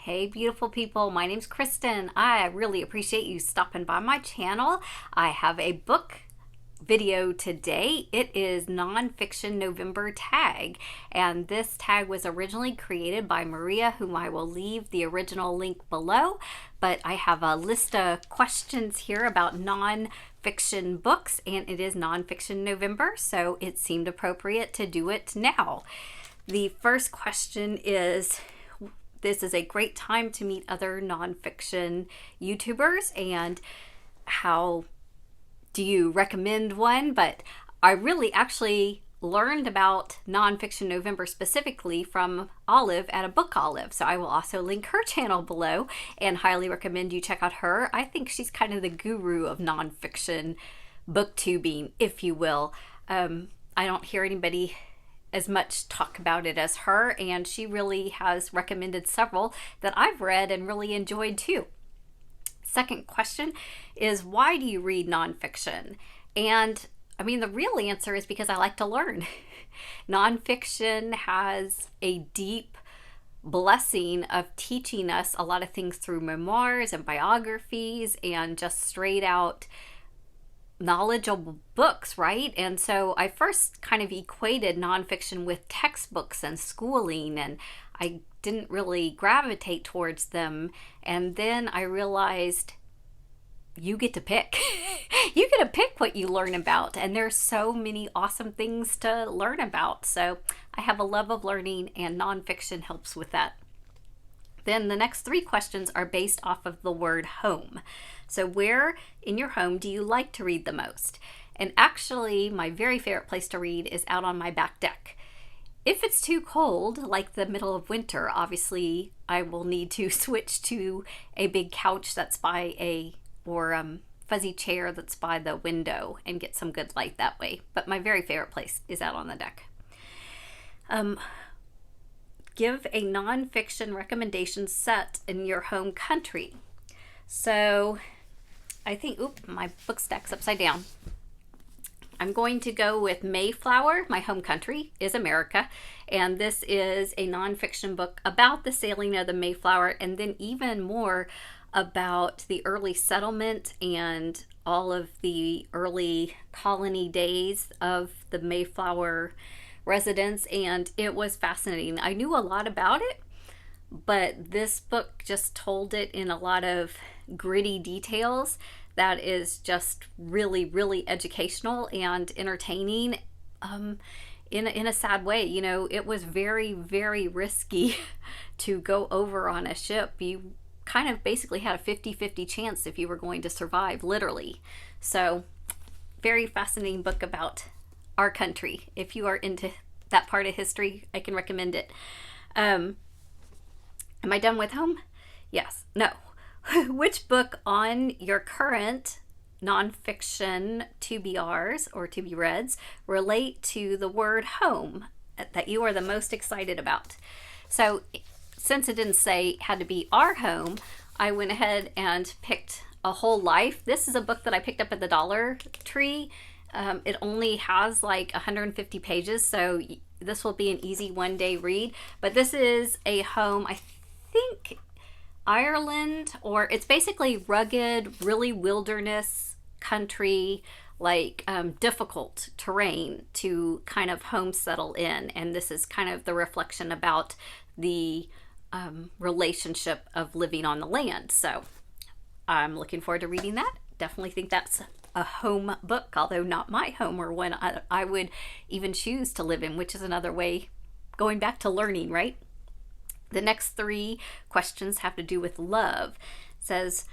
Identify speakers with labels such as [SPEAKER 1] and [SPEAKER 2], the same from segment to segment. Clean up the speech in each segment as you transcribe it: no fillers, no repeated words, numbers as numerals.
[SPEAKER 1] Hey beautiful people, my name's Kristen. I really appreciate you stopping by my channel. I have a book video today. It is Nonfiction November Tag, and this tag was originally created by Maria, whom I will leave the original link below, but I have a list of questions here about non-fiction books, and it is Nonfiction November, so it seemed appropriate to do it now. The first question is, this is a great time to meet other nonfiction YouTubers, and how do you recommend one? But I really actually learned about Nonfiction November specifically from Olive at a Book Olive, so I will also link her channel below and highly recommend you check out her. I think she's kind of the guru of nonfiction booktubing, if you will. I don't hear anybody as much talk about it as her, and she really has recommended several that I've read and really enjoyed too. Second question is, why do you read nonfiction? And I mean, the real answer is because I like to learn. Nonfiction has a deep blessing of teaching us a lot of things through memoirs and biographies and just straight out knowledgeable books, right? And so I first kind of equated nonfiction with textbooks and schooling, and I didn't really gravitate towards them. And then I realized you get to pick. You get to pick what you learn about, and there's so many awesome things to learn about. So I have a love of learning, and nonfiction helps with that. Then the next three questions are based off of the word home. So where in your home do you like to read the most? And actually, my very favorite place to read is out on my back deck. If it's too cold, like the middle of winter, obviously I will need to switch to a big couch that's by fuzzy chair that's by the window and get some good light that way. But my very favorite place is out on the deck. Give a nonfiction recommendation set in your home country. So I think, my book stack's upside down. I'm going to go with Mayflower. My home country is America, and this is a nonfiction book about the sailing of the Mayflower, and then even more about the early settlement and all of the early colony days of the Mayflower residents, and it was fascinating. I knew a lot about it, but this book just told it in a lot of gritty details that is just really, really educational and entertaining in a sad way. You know, it was very, very risky to go over on a ship. You kind of basically had a 50-50 chance if you were going to survive, literally. So very fascinating book about our country. If you are into that part of history, I can recommend it. Am I done with home? Yes. No. Which book on your current nonfiction TBRs or to be reads relate to the word home that you are the most excited about? So since it didn't say it had to be our home, I went ahead and picked A Whole Life. This is a book that I picked up at the Dollar Tree. It only has like 150 pages, so this will be an easy one-day read. But this is a home, I think Ireland, or it's basically rugged, really wilderness country, like difficult terrain to kind of home settle in. And this is kind of the reflection about the relationship of living on the land. So I'm looking forward to reading that. Definitely think that's a home book, although not my home or one I would even choose to live in, which is another way going back to learning, right? The next three questions have to do with love. It says,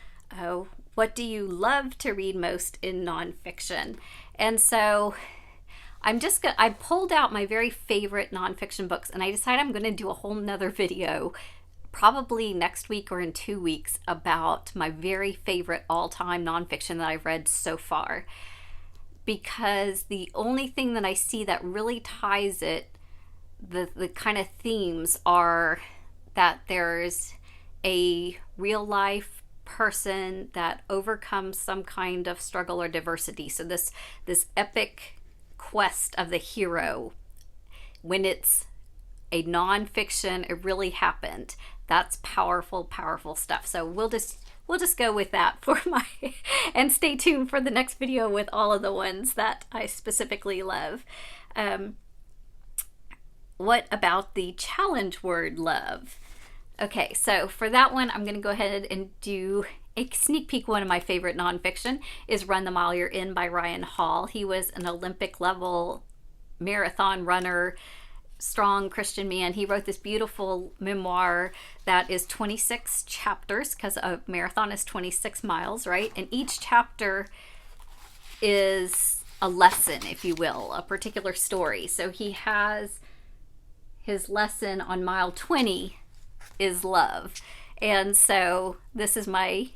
[SPEAKER 1] what do you love to read most in nonfiction? And so I pulled out my very favorite nonfiction books, and I decided I'm going to do a whole nother video probably next week or in 2 weeks about my very favorite all-time nonfiction that I've read so far. Because the only thing that I see that really ties it, the kind of themes are that there's a real life person that overcomes some kind of struggle or diversity. So this epic quest of the hero, when it's a nonfiction, it really happened. That's powerful, powerful stuff. So we'll just go with that for my, and stay tuned for the next video with all of the ones that I specifically love. What about the challenge word love? Okay, so for that one, I'm going to go ahead and do a sneak peek. One of my favorite nonfiction is Run the Mile You're In by Ryan Hall. He was an Olympic level marathon runner, strong Christian man. He wrote this beautiful memoir that is 26 chapters, because a marathon is 26 miles, right? And each chapter is a lesson, if you will, a particular story. So he has his lesson on mile 20 is love. And so this is my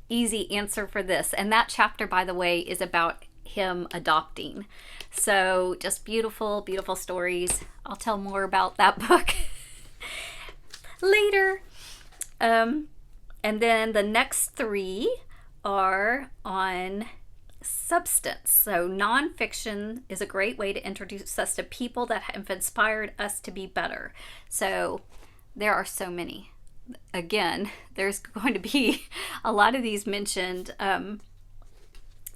[SPEAKER 1] easy answer for this. And that chapter, by the way, is about him adopting. So just beautiful, beautiful stories. I'll tell more about that book later. And then the next three are on substance. So nonfiction is a great way to introduce us to people that have inspired us to be better. So there are so many. Again, there's going to be a lot of these mentioned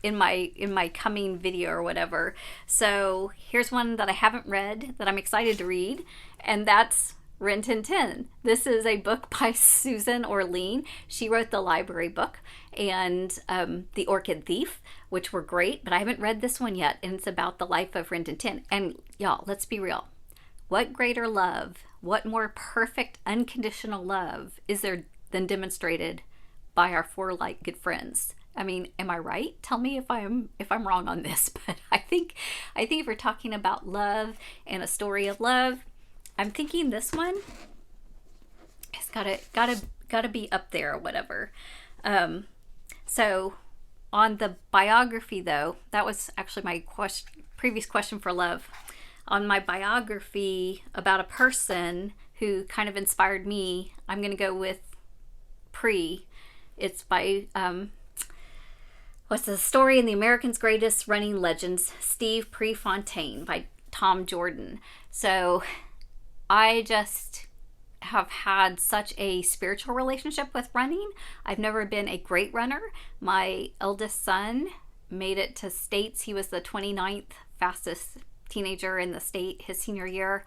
[SPEAKER 1] in my coming video or whatever. So here's one that I haven't read that I'm excited to read, and that's Rin Tin Tin. This is a book by Susan Orlean. She wrote the library book and The Orchid Thief, which were great, but I haven't read this one yet, and it's about the life of Rin Tin Tin. And y'all, let's be real. What greater love, what more perfect unconditional love is there than demonstrated by our four like good friends? I mean, am I right? Tell me if I'm wrong on this, but I think if we're talking about love and a story of love, I'm thinking this one has gotta be up there or whatever. So on the biography though, that was actually my previous question for love. On my biography about a person who kind of inspired me, I'm going to go with It's by what's the story in the American's Greatest Running Legends, Steve Prefontaine by Tom Jordan. So I just have had such a spiritual relationship with running. I've never been a great runner. My eldest son made it to states. He was the 29th fastest teenager in the state his senior year.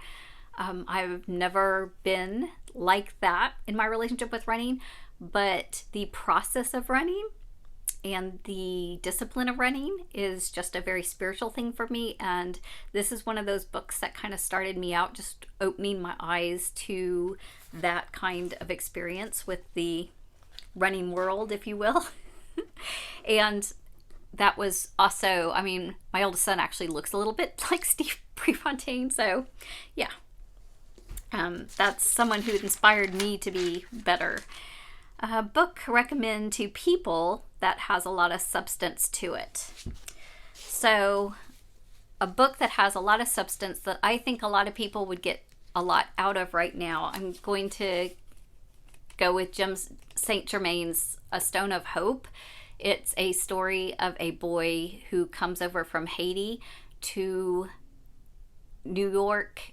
[SPEAKER 1] I've never been like that in my relationship with running, but the process of running and the discipline of running is just a very spiritual thing for me. And this is one of those books that kind of started me out, just opening my eyes to that kind of experience with the running world, if you will. And that was also, I mean, my oldest son actually looks a little bit like Steve Prefontaine. So yeah, that's someone who inspired me to be better. Book recommend to people that has a lot of substance to it. So a book that has a lot of substance that I think a lot of people would get a lot out of right now, I'm going to go with St. Germain's A Stone of Hope. It's a story of a boy who comes over from Haiti to New York,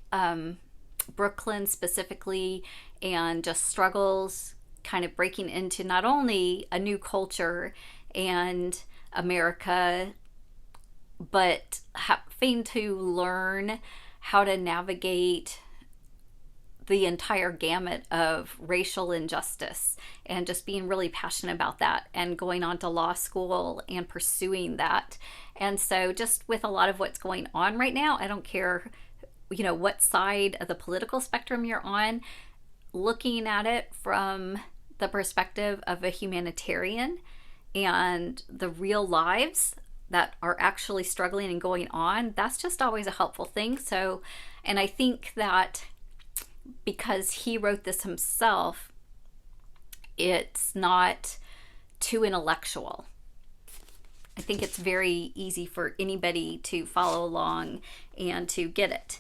[SPEAKER 1] Brooklyn specifically, and just struggles kind of breaking into not only a new culture and America, but having to learn how to navigate the entire gamut of racial injustice, and just being really passionate about that and going on to law school and pursuing that. And so just with a lot of what's going on right now, I don't care, you know, what side of the political spectrum you're on, looking at it from the perspective of a humanitarian and the real lives that are actually struggling and going on, that's just always a helpful thing. So, and I think that because he wrote this himself, it's not too intellectual. I think it's very easy for anybody to follow along and to get it.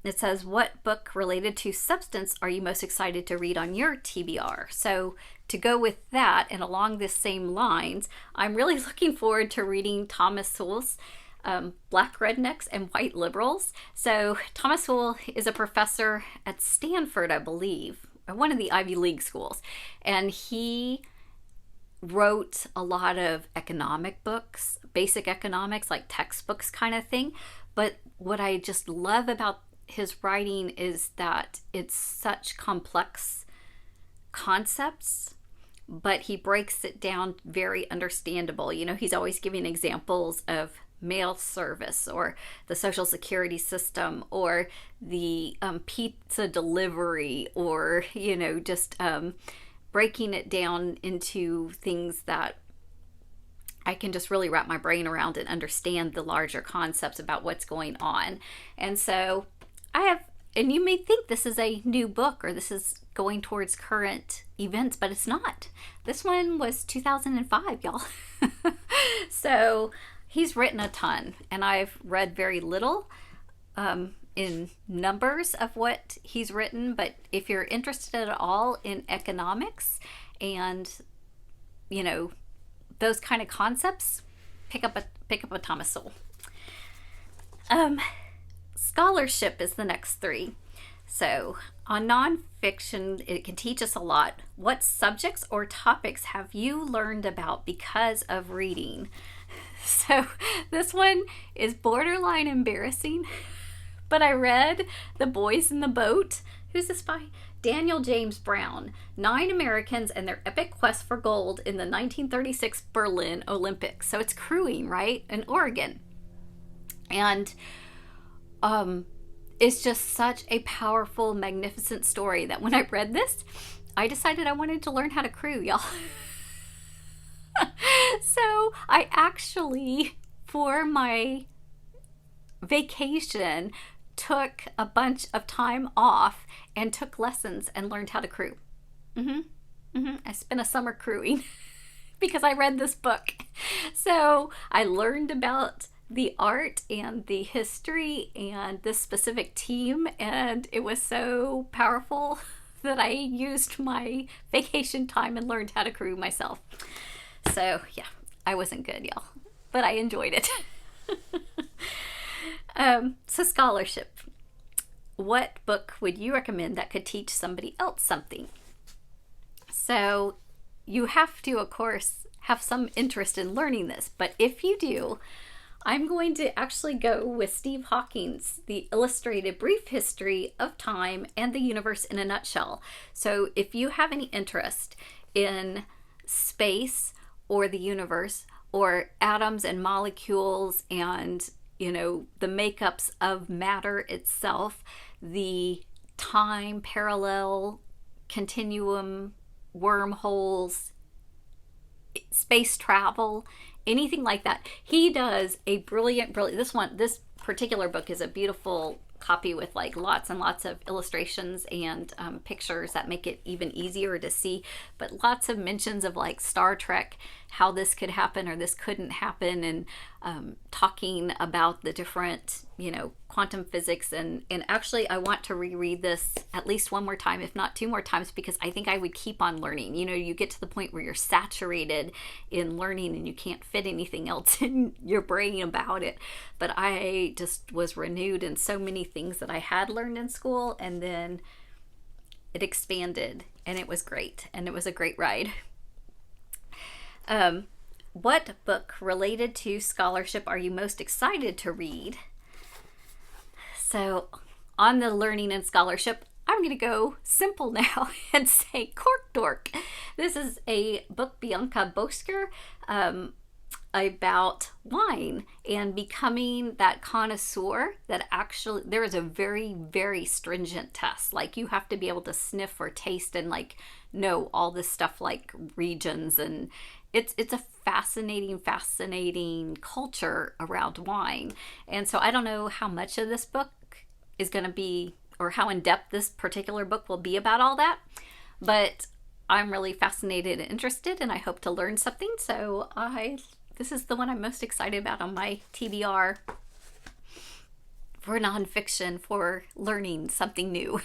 [SPEAKER 1] It says, what book related to substance are you most excited to read on your TBR? So to go with that and along this same lines, I'm really looking forward to reading Thomas Sowell's Black Rednecks and White Liberals. So Thomas Sowell is a professor at Stanford, I believe, one of the Ivy League schools. And he wrote a lot of economic books, basic economics, like textbooks kind of thing. But what I just love about his writing is that it's such complex concepts, but he breaks it down very understandable. You know, he's always giving examples of mail service or the social security system or the pizza delivery, or, you know, just breaking it down into things that I can just really wrap my brain around and understand the larger concepts about what's going on. And so I have, and you may think this is a new book or this is going towards current events, but it's not. This one was 2005, y'all. So he's written a ton, and I've read very little in numbers of what he's written. But if you're interested at all in economics and, you know, those kind of concepts, pick up a Thomas Sowell. Scholarship is the next three. So on nonfiction, it can teach us a lot. What subjects or topics have you learned about because of reading? So this one is borderline embarrassing, but I read The Boys in the Boat. Who's this by? Daniel James Brown. 9 Americans and their epic quest for gold in the 1936 Berlin Olympics. So it's crewing, right? In Oregon. And it's just such a powerful, magnificent story that when I read this, I decided I wanted to learn how to crew, y'all. So I actually, for my vacation, took a bunch of time off and took lessons and learned how to crew. I spent a summer crewing because I read this book. So I learned about the art and the history and this specific team, and it was so powerful that I used my vacation time and learned how to crew myself. So yeah, I wasn't good, y'all, but I enjoyed it. So scholarship. What book would you recommend that could teach somebody else something? So you have to, of course, have some interest in learning this, but if you do, I'm going to actually go with Steve Hawking's The Illustrated Brief History of Time and the Universe in a Nutshell. So if you have any interest in space or the universe or atoms and molecules and, you know, the makeups of matter itself, the time parallel continuum, wormholes, space travel, anything like that. He does a brilliant, this particular book is a beautiful copy with like lots and lots of illustrations and pictures that make it even easier to see, but lots of mentions of like Star Trek, how this could happen or this couldn't happen, and talking about the different, you know, quantum physics, and actually I want to reread this at least one more time, if not 2 more times, because I think I would keep on learning. You know, you get to the point where you're saturated in learning and you can't fit anything else in your brain about it. But I just was renewed in so many things that I had learned in school, and then it expanded, and it was great, and it was a great ride. What book related to scholarship are you most excited to read? So on the learning and scholarship, I'm going to go simple now and say Cork, Dork. This is a book, Bianca Bosker, about wine and becoming that connoisseur that actually, there is a very, very stringent test. Like you have to be able to sniff or taste and like know all this stuff like regions, and it's a fascinating culture around wine. And so I don't know how much of this book is going to be, or how in depth this particular book will be about all that, but I'm really fascinated and interested, and I hope to learn something. So this is the one I'm most excited about on my TBR for nonfiction, for learning something new.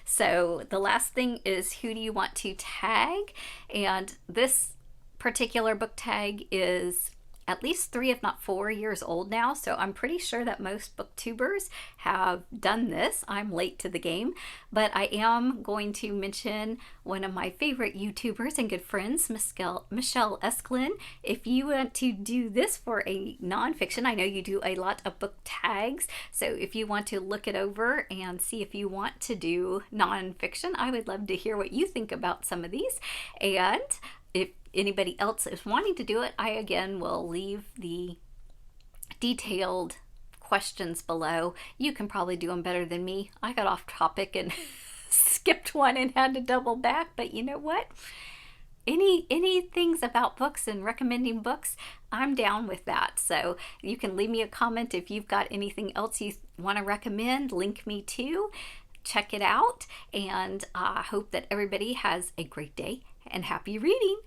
[SPEAKER 1] So the last thing is, who do you want to tag? And this particular book tag is at least 3, if not 4 years old now, so I'm pretty sure that most booktubers have done this. I'm late to the game, but I am going to mention one of my favorite YouTubers and good friends, Michelle Esklin. If you want to do this for a nonfiction, I know you do a lot of book tags, so if you want to look it over and see if you want to do nonfiction, I would love to hear what you think about some of these. And if anybody else is wanting to do it, I again will leave the detailed questions below. You can probably do them better than me. I got off topic and skipped one and had to double back, but you know what? Any things about books and recommending books, I'm down with that. So you can leave me a comment if you've got anything else you want to recommend. Link me to. Check it out, and I hope that everybody has a great day and happy reading.